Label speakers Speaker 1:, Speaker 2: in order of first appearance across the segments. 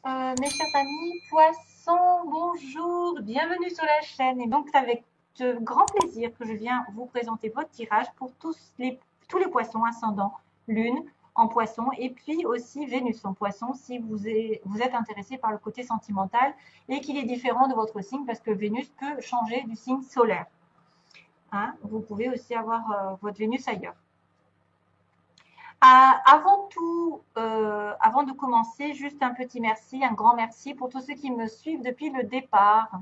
Speaker 1: Mes chers amis poissons, bonjour, bienvenue sur la chaîne. Et donc, c'est avec de grand plaisir que je viens vous présenter votre tirage pour tous les poissons ascendants Lune en poisson et puis aussi Vénus en poisson si vous êtes intéressé par le côté sentimental et qu'il est différent de votre signe parce que Vénus peut changer du signe solaire. Hein, vous pouvez aussi avoir votre Vénus ailleurs. Avant tout, avant de commencer, juste un petit merci, un grand merci pour tous ceux qui me suivent depuis le départ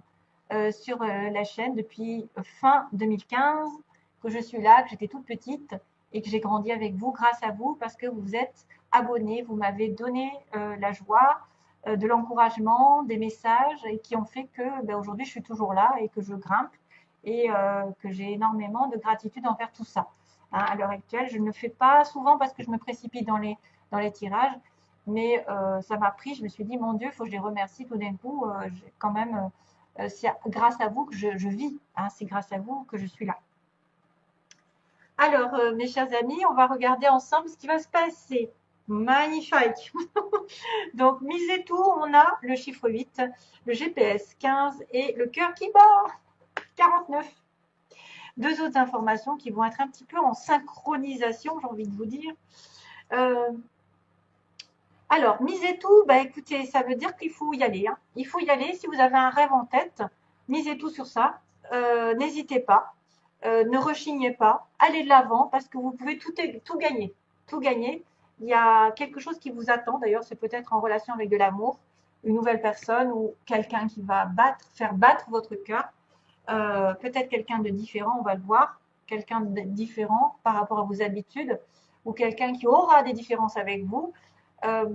Speaker 1: sur la chaîne, depuis fin 2015, que je suis là, que j'étais toute petite et que j'ai grandi avec vous grâce à vous parce que vous êtes abonnés, vous m'avez donné la joie, de l'encouragement, des messages et qui ont fait que ben, aujourd'hui je suis toujours là et que je grimpe et que j'ai énormément de gratitude envers tout ça. Hein, à l'heure actuelle, je ne le fais pas souvent parce que je me précipite dans les tirages, mais ça m'a pris. Je me suis dit, mon Dieu, il faut que je les remercie tout d'un coup. Quand même, c'est grâce à vous que je vis. Hein, c'est grâce à vous que je suis là. Alors, mes chers amis, on va regarder ensemble ce qui va se passer. Magnifique. Donc, misez tout, on a le chiffre 8, le GPS 15 et le cœur qui bat 49. Deux autres informations qui vont être un petit peu en synchronisation, j'ai envie de vous dire. Euh, alors, misez tout, bah écoutez, ça veut dire qu'il faut y aller. Hein. Il faut y aller. Si vous avez un rêve en tête, misez tout sur ça. N'hésitez pas. Ne rechignez pas. Allez de l'avant parce que vous pouvez tout gagner. Tout gagner. Il y a quelque chose qui vous attend. D'ailleurs, c'est peut-être en relation avec de l'amour, une nouvelle personne ou quelqu'un qui va faire battre votre cœur. Peut-être quelqu'un de différent, on va le voir. Quelqu'un de différent par rapport à vos habitudes ou quelqu'un qui aura des différences avec vous. Euh,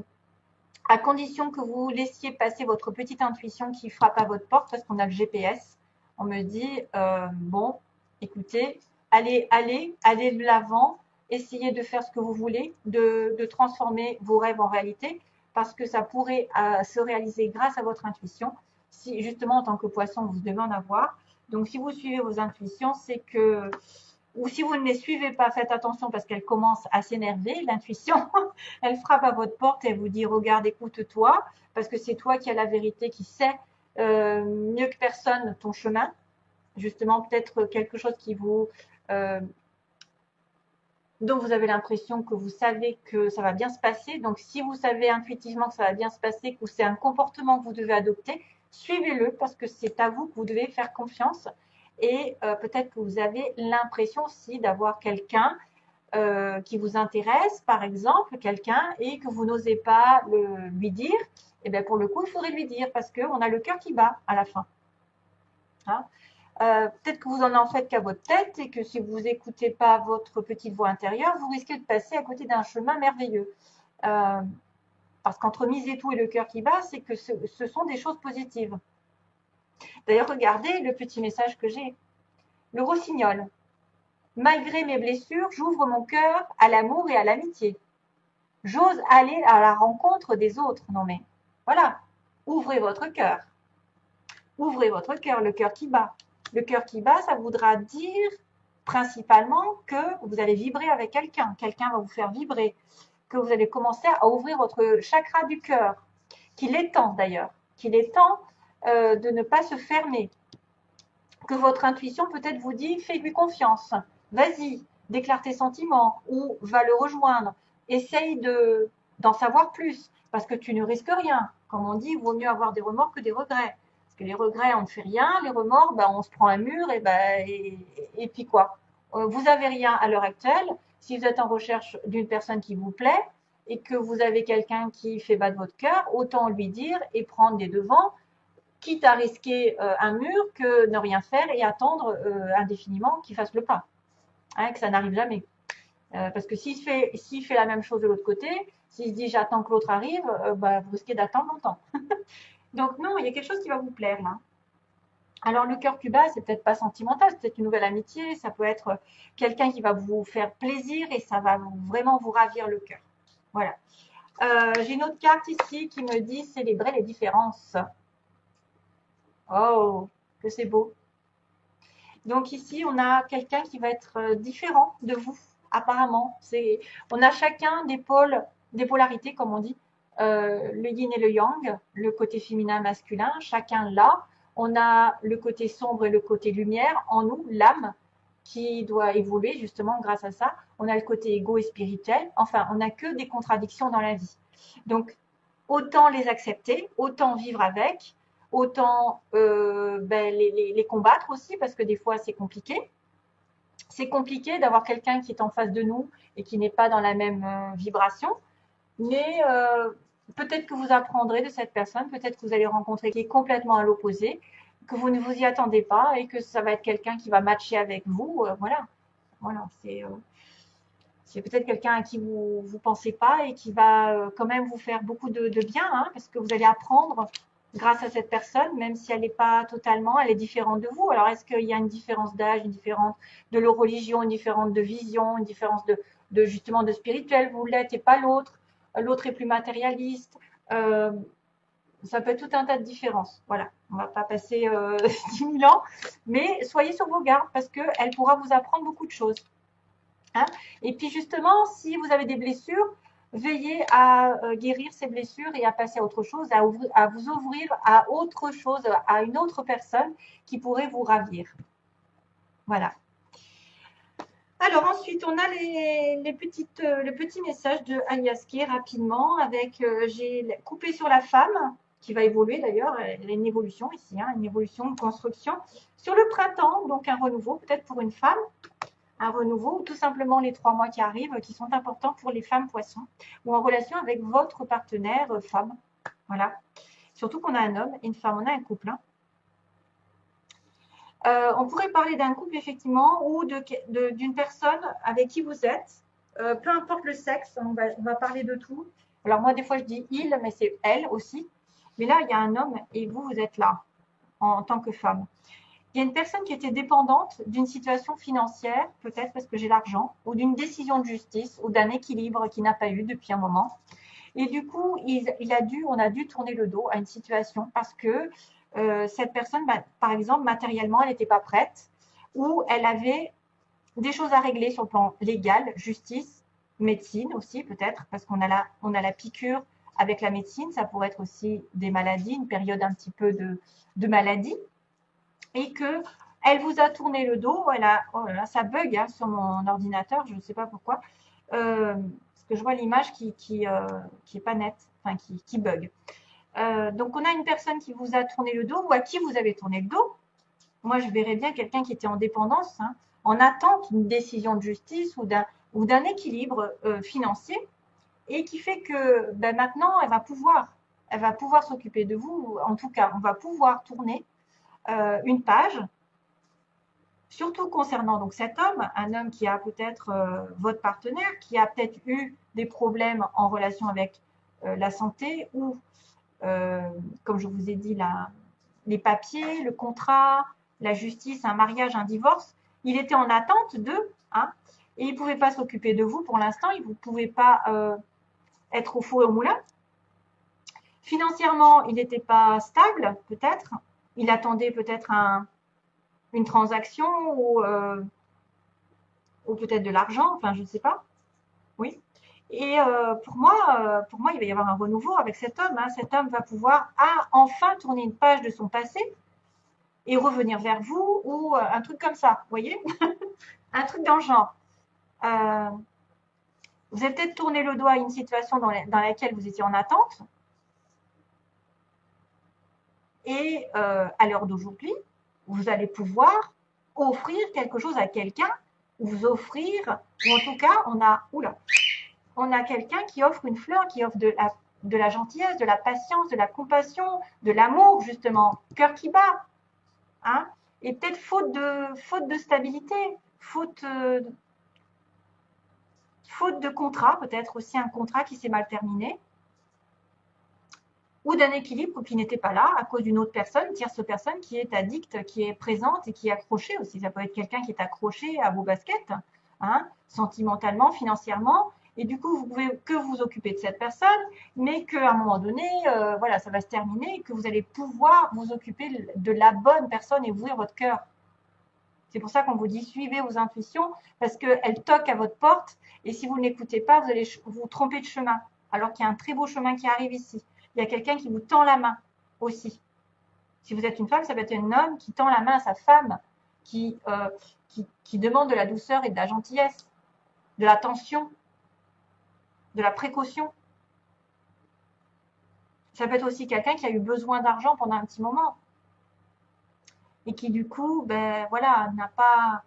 Speaker 1: à condition que vous laissiez passer votre petite intuition qui frappe à votre porte, parce qu'on a le GPS. On me dit, bon, écoutez, allez de l'avant, essayez de faire ce que vous voulez, de transformer vos rêves en réalité, parce que ça pourrait se réaliser grâce à votre intuition. Si justement, en tant que poisson, vous devez en avoir. Donc, si vous suivez vos intuitions, c'est que ou si vous ne les suivez pas, faites attention parce qu'elle commence à s'énerver, l'intuition, elle frappe à votre porte et elle vous dit regarde, écoute-toi, parce que c'est toi qui as la vérité, qui sait mieux que personne ton chemin. Justement, peut-être quelque chose qui vous dont vous avez l'impression que vous savez que ça va bien se passer. Donc, si vous savez intuitivement que ça va bien se passer, que c'est un comportement que vous devez adopter, suivez-le parce que c'est à vous que vous devez faire confiance. Et peut-être que vous avez l'impression aussi d'avoir quelqu'un qui vous intéresse, par exemple, quelqu'un, et que vous n'osez pas lui dire. Et bien, pour le coup, il faudrait lui dire parce qu'on a le cœur qui bat à la fin. Hein. Peut-être que vous en faites qu'à votre tête et que si vous n'écoutez pas votre petite voix intérieure, vous risquez de passer à côté d'un chemin merveilleux. Euh, parce qu'entre miser tout et le cœur qui bat, c'est que ce sont des choses positives. D'ailleurs, regardez le petit message que j'ai. Le rossignol. Malgré mes blessures, j'ouvre mon cœur à l'amour et à l'amitié. J'ose aller à la rencontre des autres. Non mais, voilà. Ouvrez votre cœur. Ouvrez votre cœur, le cœur qui bat. Le cœur qui bat, ça voudra dire principalement que vous allez vibrer avec quelqu'un. Quelqu'un va vous faire vibrer. Que vous allez commencer à ouvrir votre chakra du cœur. Qu'il est temps d'ailleurs. Qu'il est temps de ne pas se fermer. Que votre intuition peut-être vous dit fais-lui confiance. Vas-y, déclare tes sentiments ou va le rejoindre. Essaye d'en savoir plus parce que tu ne risques rien. Comme on dit, il vaut mieux avoir des remords que des regrets. Parce que les regrets, on ne fait rien. Les remords, ben, on se prend un mur et puis quoi. Vous n'avez rien à l'heure actuelle. Si vous êtes en recherche d'une personne qui vous plaît et que vous avez quelqu'un qui fait battre votre cœur, autant lui dire et prendre des devants, quitte à risquer un mur que ne rien faire et attendre indéfiniment qu'il fasse le pas, hein, que ça n'arrive jamais. Parce que s'il fait la même chose de l'autre côté, s'il se dit j'attends que l'autre arrive, bah, vous risquez d'attendre longtemps. Donc non, il y a quelque chose qui va vous plaire là. Alors le cœur plus bas, c'est peut-être pas sentimental, c'est peut-être une nouvelle amitié, ça peut être quelqu'un qui va vous faire plaisir et ça va vraiment vous ravir le cœur. Voilà. J'ai une autre carte ici qui me dit célébrer les différences. Oh, que c'est beau. Donc ici, on a quelqu'un qui va être différent de vous, apparemment. On a chacun des pôles, des polarités, comme on dit. le yin et le yang, le côté féminin, masculin, chacun l'a. On a le côté sombre et le côté lumière en nous, l'âme, qui doit évoluer justement grâce à ça. On a le côté égo et spirituel. Enfin, on n'a que des contradictions dans la vie. Donc, autant les accepter, autant vivre avec, autant les combattre aussi, parce que des fois, c'est compliqué. C'est compliqué d'avoir quelqu'un qui est en face de nous et qui n'est pas dans la même vibration. Mais peut-être que vous apprendrez de cette personne, peut-être que vous allez rencontrer qui est complètement à l'opposé, que vous ne vous y attendez pas et que ça va être quelqu'un qui va matcher avec vous. Voilà, c'est peut-être quelqu'un à qui vous ne pensez pas et qui va quand même vous faire beaucoup de bien, hein, parce que vous allez apprendre grâce à cette personne, même si elle n'est pas totalement, elle est différente de vous. Alors, est-ce qu'il y a une différence d'âge, une différence de leur religion, une différence de vision, une différence de justement de spirituel, vous l'êtes et pas l'autre, l'autre est plus matérialiste, ça peut être tout un tas de différences. Voilà, on va pas passer 10 000 ans, mais soyez sur vos gardes parce qu'elle pourra vous apprendre beaucoup de choses. Hein. Et puis justement, si vous avez des blessures, veillez à guérir ces blessures et à passer à autre chose, à vous ouvrir à autre chose, à une autre personne qui pourrait vous ravir. Voilà. Alors ensuite, on a le petit message de Aliaski rapidement avec, j'ai coupé sur la femme, qui va évoluer d'ailleurs, elle a une évolution ici, hein, une évolution, une construction. Sur le printemps, donc un renouveau, peut-être pour une femme, un renouveau, ou tout simplement les 3 mois qui arrivent, qui sont importants pour les femmes poissons, ou en relation avec votre partenaire femme. Voilà. Surtout qu'on a un homme et une femme, on a un couple. Hein. On pourrait parler d'un couple effectivement ou d'une personne avec qui vous êtes, peu importe le sexe, on va parler de tout. Alors moi des fois je dis il, mais c'est elle aussi. Mais là il y a un homme et vous êtes là en tant que femme. Il y a une personne qui était dépendante d'une situation financière, peut-être parce que j'ai l'argent, ou d'une décision de justice, ou d'un équilibre qu'il n'a pas eu depuis un moment. Et du coup, on a dû tourner le dos à une situation parce que cette personne, par exemple, matériellement, elle n'était pas prête, ou elle avait des choses à régler sur le plan légal, justice, médecine aussi peut-être, parce qu'on a la piqûre avec la médecine, ça pourrait être aussi des maladies, une période un petit peu de maladie, et que elle vous a tourné le dos, oh là là, ça bug hein, sur mon ordinateur, je ne sais pas pourquoi, parce que je vois l'image qui est pas nette, enfin qui bug. Donc on a une personne qui vous a tourné le dos ou à qui vous avez tourné le dos. Moi, je verrais bien quelqu'un qui était en dépendance, hein, en attente d'une décision de justice ou d'un équilibre financier, et qui fait que maintenant, elle va pouvoir s'occuper de vous. En tout cas, on va pouvoir tourner une page, surtout concernant donc cet homme, un homme qui a peut-être votre partenaire, qui a peut-être eu des problèmes en relation avec la santé ou, comme je vous ai dit, les papiers, le contrat, la justice, un mariage, un divorce. Il était en attente hein, et il ne pouvait pas s'occuper de vous pour l'instant, il ne pouvait pas être au four et au moulin. Financièrement, il n'était pas stable, peut-être. Il attendait peut-être une transaction ou peut-être de l'argent, enfin, je ne sais pas. Oui. Et pour moi, il va y avoir un renouveau avec cet homme. Hein. Cet homme va pouvoir enfin tourner une page de son passé et revenir vers vous ou un truc comme ça, vous voyez. Un truc dans le genre. Vous avez peut-être tourné le doigt à une situation dans laquelle vous étiez en attente. Et à l'heure d'aujourd'hui, vous allez pouvoir offrir quelque chose à quelqu'un, ou vous offrir, ou en tout cas, on a quelqu'un qui offre une fleur, qui offre de la gentillesse, de la patience, de la compassion, de l'amour, justement, cœur qui bat. Hein, et peut-être faute de stabilité, faute de contrat, peut-être aussi un contrat qui s'est mal terminé, ou d'un équilibre qui n'était pas là à cause d'une autre personne, une tierce personne qui est addicte, qui est présente et qui est accrochée aussi. Ça peut être quelqu'un qui est accroché à vos baskets, hein, sentimentalement, financièrement, et du coup, vous pouvez que vous occuper de cette personne, mais qu'à un moment donné, voilà, ça va se terminer, et que vous allez pouvoir vous occuper de la bonne personne et ouvrir votre cœur. C'est pour ça qu'on vous dit suivez vos intuitions, parce qu'elles toquent à votre porte, et si vous ne l'écoutez pas, vous allez vous tromper de chemin. alors qu'il y a un très beau chemin qui arrive ici. Il y a quelqu'un qui vous tend la main aussi. Si vous êtes une femme, ça peut être un homme qui tend la main à sa femme, qui demande de la douceur et de la gentillesse, de l'attention, de la précaution. Ça peut être aussi quelqu'un qui a eu besoin d'argent pendant un petit moment et qui du coup, ben voilà, n'a pas,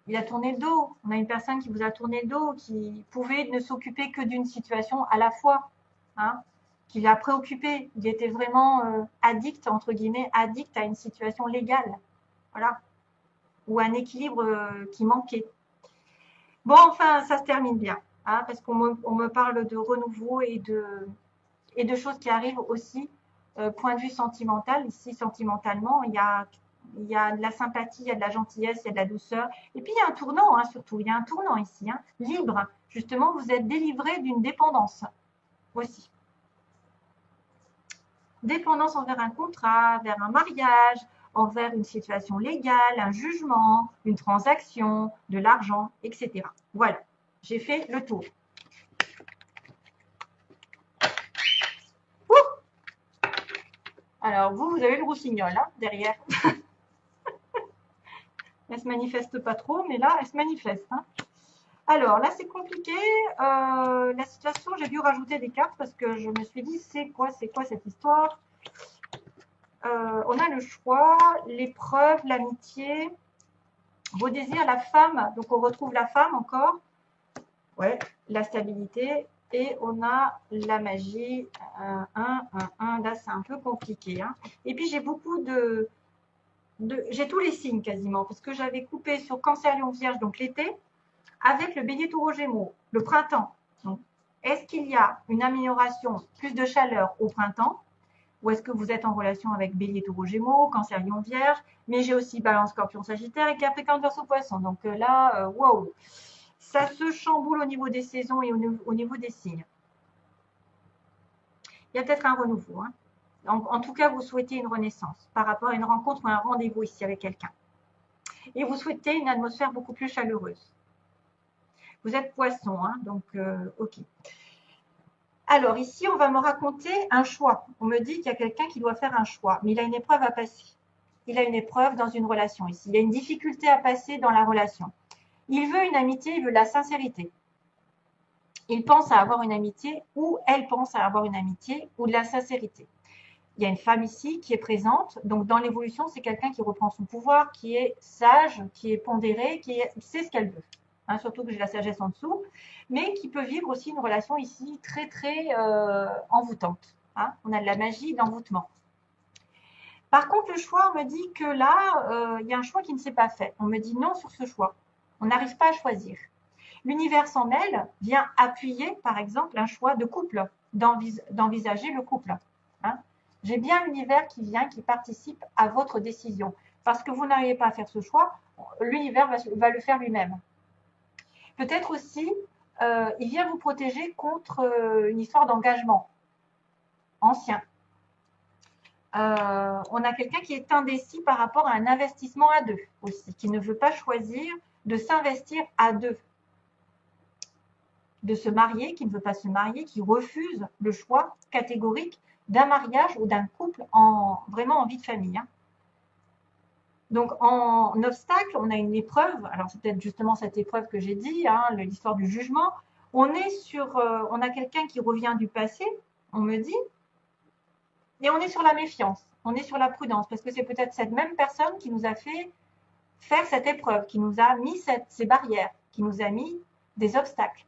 Speaker 1: il a tourné le dos. On a une personne qui vous a tourné le dos, qui pouvait ne s'occuper que d'une situation à la fois, hein, qui l'a préoccupé. Il était vraiment addict, entre guillemets, addict à une situation légale, voilà, ou un équilibre qui manquait. Bon, enfin, ça se termine bien, hein, parce qu'on me parle de renouveau et de choses qui arrivent aussi, point de vue sentimental. Ici, sentimentalement, il y a de la sympathie, il y a de la gentillesse, il y a de la douceur. Et puis, il y a un tournant, hein, surtout. Il y a un tournant ici, hein, libre. Justement, vous êtes délivré d'une dépendance aussi. Dépendance envers un contrat, vers un mariage, envers une situation légale, un jugement, une transaction, de l'argent, etc. Voilà, j'ai fait le tour. Alors, vous avez le rossignol, hein, derrière. Elle se manifeste pas trop, mais là, elle se manifeste. Hein. Alors, là, c'est compliqué. La situation, j'ai dû rajouter des cartes parce que je me suis dit, c'est quoi cette histoire? On a le choix, l'épreuve, l'amitié, vos désirs, la femme. Donc, on retrouve la femme encore. Ouais, la stabilité. Et on a la magie. Là, c'est un peu compliqué. Hein. Et puis, j'ai beaucoup j'ai tous les signes quasiment, parce que j'avais coupé sur Cancer, Lion, Vierge, donc l'été, avec le Bélier, Taureau, Gémeaux, le printemps. Donc, est-ce qu'il y a une amélioration, plus de chaleur au printemps, ou est-ce que vous êtes en relation avec Bélier, Taureau, Gémeaux, Cancer, Lion, Vierge, mais j'ai aussi Balance, Scorpion, Sagittaire et Capricorne, Verseau, Poisson. Donc là, wow, ça se chamboule au niveau des saisons et au niveau des signes. Il y a peut-être un renouveau, hein. En tout cas, vous souhaitez une renaissance par rapport à une rencontre ou un rendez-vous ici avec quelqu'un. Et vous souhaitez une atmosphère beaucoup plus chaleureuse. Vous êtes poisson, hein, donc ok. Alors ici, on va me raconter un choix. On me dit qu'il y a quelqu'un qui doit faire un choix, mais il a une épreuve à passer. Il a une épreuve dans une relation ici. Il y a une difficulté à passer dans la relation. Il veut une amitié, il veut de la sincérité. Il pense à avoir une amitié ou elle pense à avoir une amitié ou de la sincérité. Il y a une femme ici qui est présente. Donc, dans l'évolution, c'est quelqu'un qui reprend son pouvoir, qui est sage, qui est pondéré, qui sait ce qu'elle veut. Hein, surtout que j'ai la sagesse en dessous. Mais qui peut vivre aussi une relation ici très, très envoûtante. Hein. On a de la magie d'envoûtement. Par contre, le choix, on me dit que là, il y a un choix qui ne s'est pas fait. On me dit non sur ce choix. On n'arrive pas à choisir. L'univers s'en mêle, vient appuyer, par exemple, un choix de couple, d'envisager le couple. Hein. J'ai bien l'univers qui vient, qui participe à votre décision. Parce que vous n'arrivez pas à faire ce choix, l'univers va le faire lui-même. Peut-être aussi, il vient vous protéger contre une histoire d'engagement ancien. On a quelqu'un qui est indécis par rapport à un investissement à deux aussi, qui ne veut pas choisir de s'investir à deux. De se marier, qui ne veut pas se marier, qui refuse le choix catégorique d'un mariage ou d'un couple vraiment en vie de famille. Hein. Donc, en obstacle, on a une épreuve. Alors, c'est peut-être justement cette épreuve que j'ai dit, hein, l'histoire du jugement. On a quelqu'un qui revient du passé, on me dit, et on est sur la méfiance, on est sur la prudence, parce que c'est peut-être cette même personne qui nous a fait faire cette épreuve, qui nous a mis ces barrières, qui nous a mis des obstacles.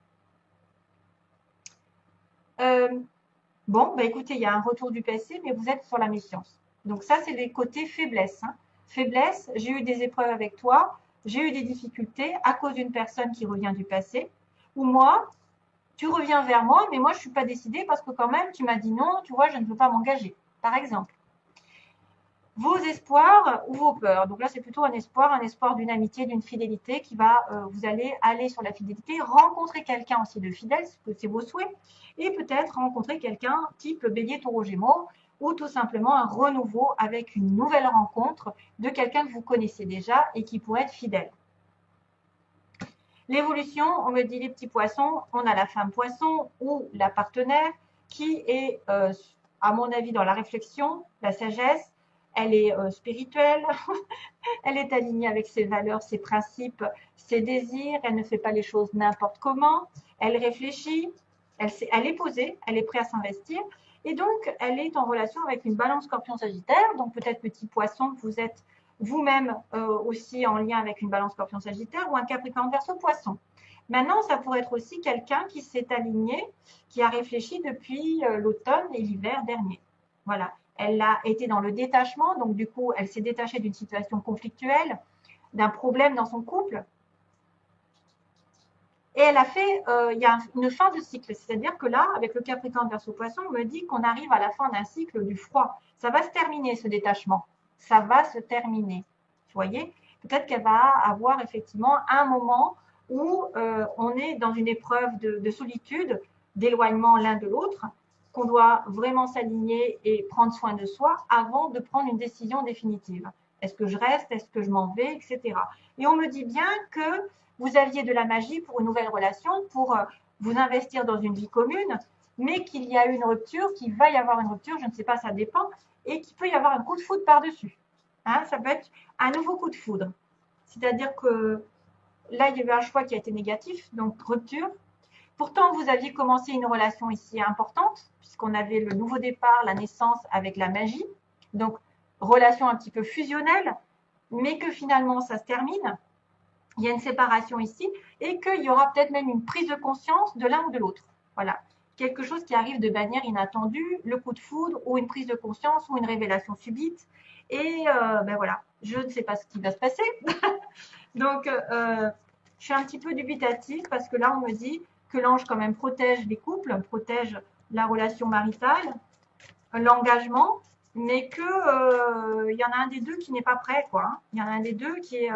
Speaker 1: Bon, bah écoutez, il y a un retour du passé, mais vous êtes sur la méfiance. Donc ça, c'est les côtés faiblesse. Hein. Faiblesse, j'ai eu des épreuves avec toi, j'ai eu des difficultés à cause d'une personne qui revient du passé, ou moi, tu reviens vers moi, mais moi, je ne suis pas décidée parce que quand même, tu m'as dit non, tu vois, je ne veux pas m'engager, par exemple. Vos espoirs ou vos peurs. Donc là, c'est plutôt un espoir d'une amitié, d'une fidélité qui va, vous allez aller sur la fidélité, rencontrer quelqu'un aussi de fidèle, c'est vos souhaits, et peut-être rencontrer quelqu'un type Bélier, Taureau, Gémeaux, ou tout simplement un renouveau avec une nouvelle rencontre de quelqu'un que vous connaissez déjà et qui pourrait être fidèle. L'évolution, on me dit les petits poissons, on a la femme poisson ou la partenaire qui est, à mon avis, dans la réflexion, la sagesse, elle est spirituelle, elle est alignée avec ses valeurs, ses principes, ses désirs, elle ne fait pas les choses n'importe comment, elle réfléchit, elle est posée, elle est prête à s'investir. Et donc, elle est en relation avec une balance scorpion-sagittaire. Donc, peut-être petit poisson, vous êtes vous-même aussi en lien avec une balance scorpion-sagittaire ou un capricorne verseau poisson. Maintenant, ça pourrait être aussi quelqu'un qui s'est aligné, qui a réfléchi depuis l'automne et l'hiver dernier. Voilà. Elle a été dans le détachement, donc du coup, elle s'est détachée d'une situation conflictuelle, d'un problème dans son couple. Et elle a fait, il y a une fin de cycle. C'est-à-dire que là, avec le Capricorne verseau poisson, on me dit qu'on arrive à la fin d'un cycle du froid. Ça va se terminer, ce détachement. Ça va se terminer. Vous voyez? Peut-être qu'elle va avoir effectivement un moment où on est dans une épreuve de solitude, d'éloignement l'un de l'autre, qu'on doit vraiment s'aligner et prendre soin de soi avant de prendre une décision définitive. Est-ce que je reste? Est-ce que je m'en vais? Etc. Et on me dit bien que vous aviez de la magie pour une nouvelle relation, pour vous investir dans une vie commune, mais qu'il y a eu une rupture, qu'il va y avoir une rupture, je ne sais pas, ça dépend, et qu'il peut y avoir un coup de foudre par-dessus. Hein, ça peut être un nouveau coup de foudre. C'est-à-dire que là, il y a eu un choix qui a été négatif, donc rupture. Pourtant, vous aviez commencé une relation ici importante, puisqu'on avait le nouveau départ, la naissance avec la magie. Donc, relation un petit peu fusionnelle, mais que finalement, ça se termine. Il y a une séparation ici et qu'il y aura peut-être même une prise de conscience de l'un ou de l'autre. Voilà. Quelque chose qui arrive de manière inattendue, le coup de foudre ou une prise de conscience ou une révélation subite. Et ben voilà, je ne sais pas ce qui va se passer. Donc, je suis un petit peu dubitative parce que là, on me dit que l'ange quand même protège les couples, protège la relation maritale, l'engagement, mais que il y en a un des deux qui n'est pas prêt, quoi. Hein. Il y en a un des deux qui est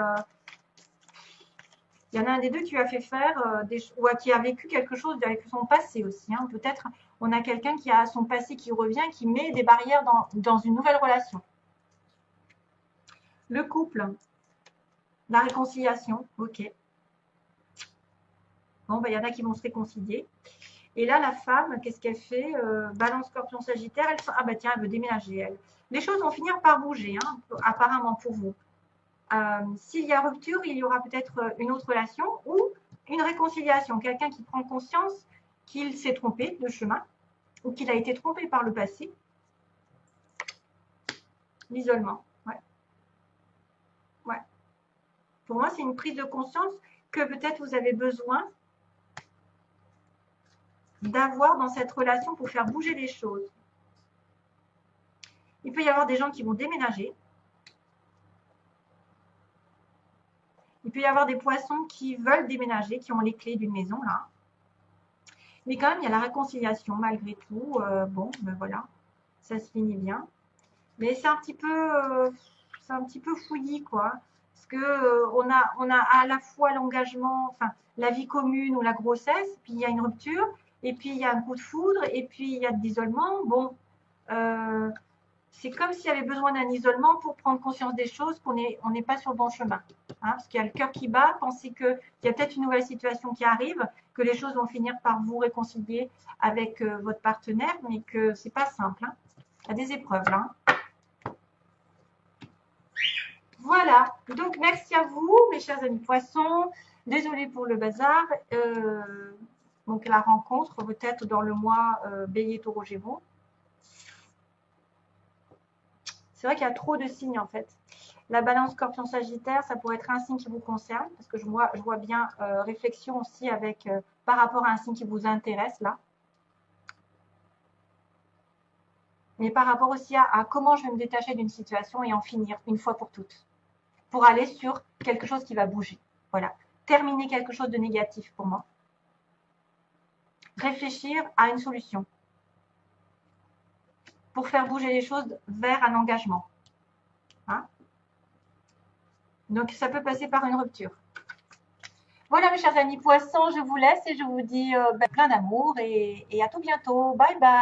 Speaker 1: il y en a un des deux qui lui a fait faire ou qui a vécu quelque chose avec son passé aussi. Hein. Peut-être on a quelqu'un qui a son passé qui revient, qui met des barrières dans une nouvelle relation. Le couple, la réconciliation, ok. Bon, ben, il y en a qui vont se réconcilier. Et là, la femme, qu'est-ce qu'elle fait Balance, Scorpion, Sagittaire. Ah bah tiens, elle veut déménager, elle. Les choses vont finir par bouger, hein, apparemment pour vous. S'il y a rupture, il y aura peut-être une autre relation ou une réconciliation. Quelqu'un qui prend conscience qu'il s'est trompé de chemin ou qu'il a été trompé par le passé. L'isolement, ouais. Ouais. Pour moi, c'est une prise de conscience que peut-être vous avez besoin d'avoir dans cette relation pour faire bouger les choses. Il peut y avoir des gens qui vont déménager. Il peut y avoir des poissons qui veulent déménager, qui ont les clés d'une maison, là. Mais quand même, il y a la réconciliation, malgré tout. Bon, ben voilà, ça se finit bien. Mais c'est un petit peu fouillis, quoi. Parce que on a à la fois l'engagement, enfin, la vie commune ou la grossesse, puis il y a une rupture, et puis il y a un coup de foudre, et puis il y a de l'isolement. Bon, c'est comme s'il y avait besoin d'un isolement pour prendre conscience des choses, qu'on n'est pas sur le bon chemin. Hein, parce qu'il y a le cœur qui bat, pensez qu'il y a peut-être une nouvelle situation qui arrive, que les choses vont finir par vous réconcilier avec votre partenaire, mais que c'est pas simple. Hein. Il y a des épreuves là. Voilà, donc merci à vous, mes chers amis poissons. Désolée pour le bazar. Donc la rencontre peut-être dans le mois Bélier, Taureau, Gémeaux. C'est vrai qu'il y a trop de signes en fait. La balance Scorpion Sagittaire, ça pourrait être un signe qui vous concerne, parce que je vois bien réflexion aussi avec par rapport à un signe qui vous intéresse là. Mais par rapport aussi à comment je vais me détacher d'une situation et en finir une fois pour toutes. Pour aller sur quelque chose qui va bouger. Voilà. Terminer quelque chose de négatif pour moi. Réfléchir à une solution. Pour faire bouger les choses vers un engagement. Hein? Donc, ça peut passer par une rupture. Voilà, mes chers amis poissons, je vous laisse et je vous dis plein d'amour et à tout bientôt. Bye bye.